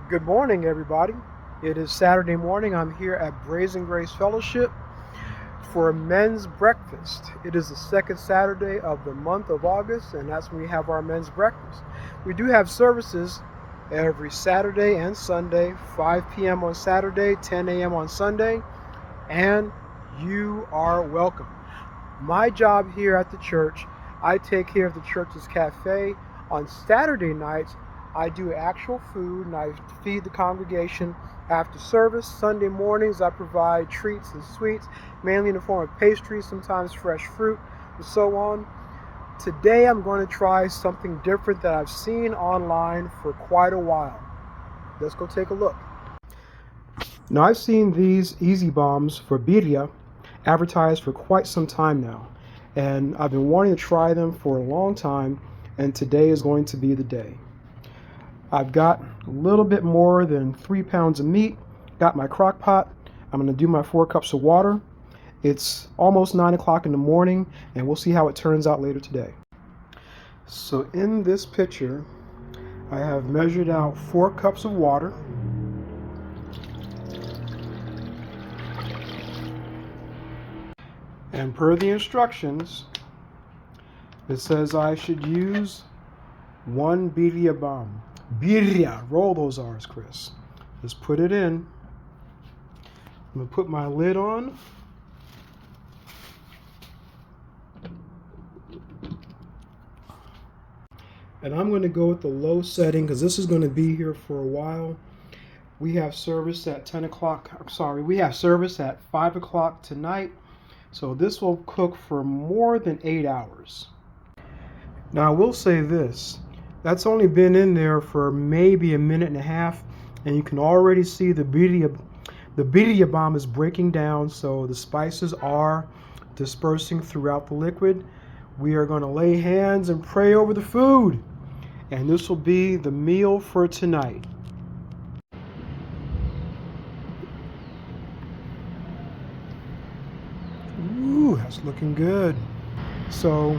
Good morning, everybody. It is Saturday morning. I'm here at Brazen Grace Fellowship for a men's breakfast. It is the second Saturday of the month of August, and that's when we have our men's breakfast. We do have services every Saturday and Sunday, 5 p.m. on Saturday, 10 a.m. on Sunday, and you are welcome. My job here at the church, I take care of the church's cafe. On Saturday nights, I do actual food and I feed the congregation after service. Sunday mornings, I provide treats and sweets, mainly in the form of pastries, sometimes fresh fruit, and so on. Today, I'm going to try something different that I've seen online for quite a while. Let's go take a look. Now, I've seen these easy bombs for birria advertised for quite some time now, and I've been wanting to try them for a long time, and today is going to be the day. I've got a little bit more than 3 pounds of meat, got my crock pot. I'm going to do my 4 cups of water. It's almost 9 o'clock in the morning, and we'll see how it turns out later today. So in this picture, I have measured out 4 cups of water. And per the instructions, it says I should use 1 birria bomb. Birria, roll those R's, Chris. Just put it in. I'm gonna put my lid on. And I'm gonna go with the low setting because this is gonna be here for a while. We have service at 10 o'clock, we have service at 5 o'clock tonight. So this will cook for more than 8 hours. Now I will say this, that's only been in there for maybe a minute and a half, and you can already see the birria bomb is breaking down, so the spices are dispersing throughout the liquid. We are going to lay hands and pray over the food, and this will be the meal for tonight. Ooh, that's looking good. So